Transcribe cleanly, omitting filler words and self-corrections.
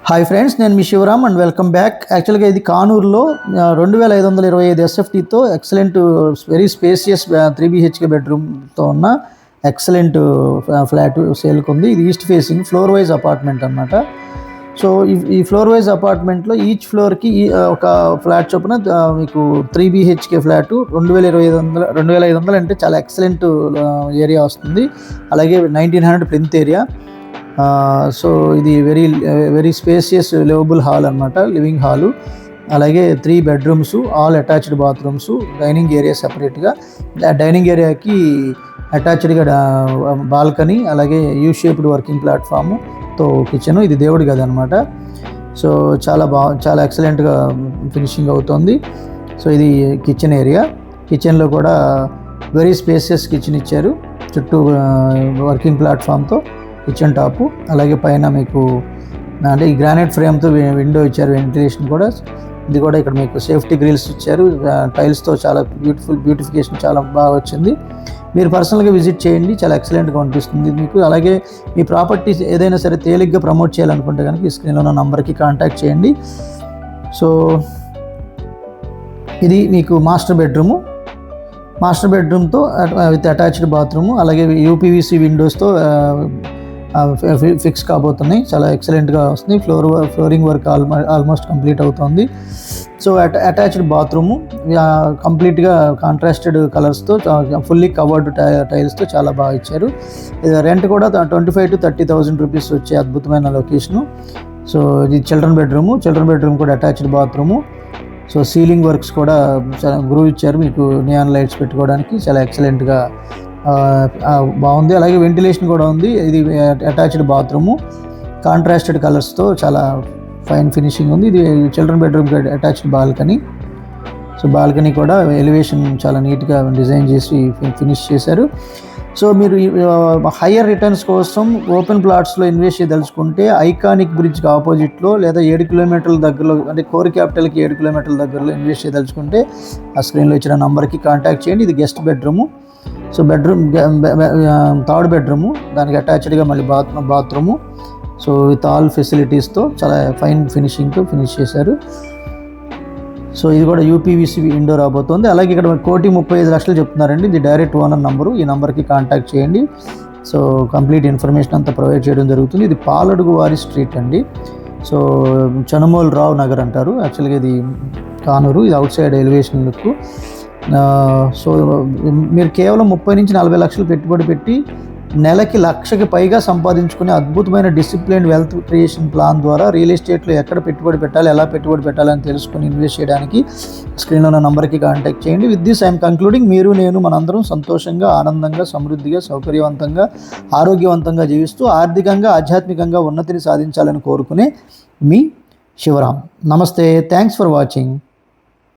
Hi friends, నేను మీ Shivaram and welcome back. యాక్చువల్గా ఇది కానూరులో 2525 ఎస్ఎఫ్టీతో ఎక్సలెంట్ వెరీ స్పేసియస్ 3 BHK బెడ్రూమ్తో ఉన్న ఎక్సలెంట్ ఫ్లాట్ సేల్కి ఉంది. ఇది east facing floor wise apartment అనమాట. సో ఈ ఫ్లోర్ వైజ్ అపార్ట్మెంట్లో ఈచ్ ఫ్లోర్కి ఒక ఫ్లాట్ చొప్పున మీకు 3 BHK ఫ్లాట్ 2500 అంటే చాలా ఎక్సలెంట్ ఏరియా వస్తుంది. అలాగే 1900 ప్లింత్ ఏరియా. సో ఇది వెరీ స్పేసియస్ లివబుల్ హాల్ అనమాట, లివింగ్ హాలు. అలాగే 3 bedrooms, all attached bathrooms, dining area సెపరేట్గా. డైనింగ్ ఏరియాకి అటాచ్డ్గా బాల్కనీ, అలాగే యూ షేప్డ్ వర్కింగ్ ప్లాట్ఫామ్తో కిచెను. ఇది దేవుడి గది అనమాట. సో చాలా ఎక్సలెంట్గా ఫినిషింగ్ అవుతుంది. సో ఇది కిచెన్ ఏరియా. కిచెన్లో కూడా వెరీ స్పేసియస్ కిచెన్ ఇచ్చారు, చుట్టూ వర్కింగ్ ప్లాట్ఫామ్తో కిచెన్ టాపు. అలాగే పైన మీకు అంటే ఈ గ్రానైట్ ఫ్రేమ్తో విండో ఇచ్చారు, వెంటిలేషన్ కూడా. ఇది కూడా ఇక్కడ మీకు సేఫ్టీ గ్రిల్స్ ఇచ్చారు, టైల్స్తో చాలా బ్యూటిఫికేషన్ చాలా బాగా వచ్చింది. మీరు పర్సనల్గా విజిట్ చేయండి, చాలా ఎక్సలెంట్గా అనిపిస్తుంది మీకు. అలాగే మీ ప్రాపర్టీస్ ఏదైనా సరే తేలిగ్గా ప్రమోట్ చేయాలనుకుంటే కనుక ఈ స్క్రీన్లో ఉన్న నంబర్కి కాంటాక్ట్ చేయండి. సో ఇది మీకు మాస్టర్ బెడ్రూమ్తో విత్ అటాచ్డ్ బాత్రూము, అలాగే యూపీవీసీ విండోస్తో ఫిక్స్ కాబోతున్నాయి. చాలా ఎక్సలెంట్గా వస్తుంది. ఫ్లోరింగ్ వర్క్ ఆల్మోస్ట్ కంప్లీట్ అవుతుంది. సో అటాచ్డ్ బాత్రూము కంప్లీట్గా కాంట్రాస్టెడ్ కలర్స్తో ఫుల్లీ కవర్డ్ టైల్స్తో చాలా బాగా ఇచ్చారు. రెంట్ కూడా 25,000 to 30,000 రూపీస్ వచ్చే అద్భుతమైన లొకేషను. సో ఇది చిల్డ్రన్ బెడ్రూమ్ కూడా attached bathroom. So ceiling works కూడా చాలా గ్రూవ్ ఇచ్చారు మీకు, నియాన్ లైట్స్ పెట్టుకోవడానికి చాలా ఎక్సలెంట్గా బాగుంది. అలాగే వెంటిలేషన్ కూడా ఉంది. ఇది అటాచ్డ్ బాత్రూము, కాంట్రాస్టెడ్ కలర్స్తో చాలా ఫైన్ ఫినిషింగ్ ఉంది. ఇది చిల్డ్రన్ బెడ్రూమ్కి అటాచ్డ్ బాల్కనీ. సో బాల్కనీ కూడా ఎలివేషన్ చాలా నీట్గా డిజైన్ చేసి ఫినిష్ చేశారు. సో మీరు హయ్యర్ రిటర్న్స్ కోసం ఓపెన్ ప్లాట్స్లో ఇన్వెస్ట్ చేయదలుచుకుంటే ఐకానిక్ బ్రిడ్జ్కి ఆపోజిట్లో లేదా 7 కిలోమీటర్ల దగ్గరలో, అంటే కోర్ క్యాపిటల్కి 7 కిలోమీటర్ల దగ్గరలో ఇన్వెస్ట్ చేయదలుచుకుంటే ఆ స్క్రీన్లో ఇచ్చిన నంబర్కి కాంటాక్ట్ చేయండి. ఇది guest bedroom. So third bedroom, దానికి అటాచ్డ్గా మళ్ళీ బాత్రూము. సో విత్ ఆల్ ఫెసిలిటీస్తో చాలా ఫైన్ ఫినిషింగ్తో ఫినిష్ చేశారు. సో ఇది కూడా యూపీవీసీ విండో రాబోతుంది. అలాగే ఇక్కడ 1,35,00,000 చెప్తున్నారండి. ఇది డైరెక్ట్ ఓనర్ నంబరు. ఈ నెంబర్కి కాంటాక్ట్ చేయండి. సో కంప్లీట్ ఇన్ఫర్మేషన్ అంతా ప్రొవైడ్ చేయడం జరుగుతుంది. ఇది పాలడుగు వారి స్ట్రీట్ అండి. సో చనుమోల్ రావు నగర్ అంటారు. యాక్చువల్గా ఇది కానూరు. ఇది out side elevation look. So మీరు కేవలం 30 నుంచి 40 లక్షలు పెట్టుబడి పెట్టి నెలకి 1,00,000కి పైగా సంపాదించుకునే అద్భుతమైన డిసిప్లిన్ వెల్త్ క్రియేషన్ ప్లాన్ ద్వారా రియల్ ఎస్టేట్లో ఎక్కడ పెట్టుబడి పెట్టాలి, ఎలా పెట్టుబడి పెట్టాలని తెలుసుకుని ఇన్వెస్ట్ చేయడానికి స్క్రీన్లో ఉన్న నంబర్కి కాంటాక్ట్ చేయండి. With this I'm concluding. మీరు నేను మనందరం సంతోషంగా, ఆనందంగా, సమృద్ధిగా, సౌకర్యవంతంగా, ఆరోగ్యవంతంగా జీవిస్తూ ఆర్థికంగా, ఆధ్యాత్మికంగా ఉన్నతిని సాధించాలని కోరుకునే మీ శివరామ్. నమస్తే. Thanks for watching.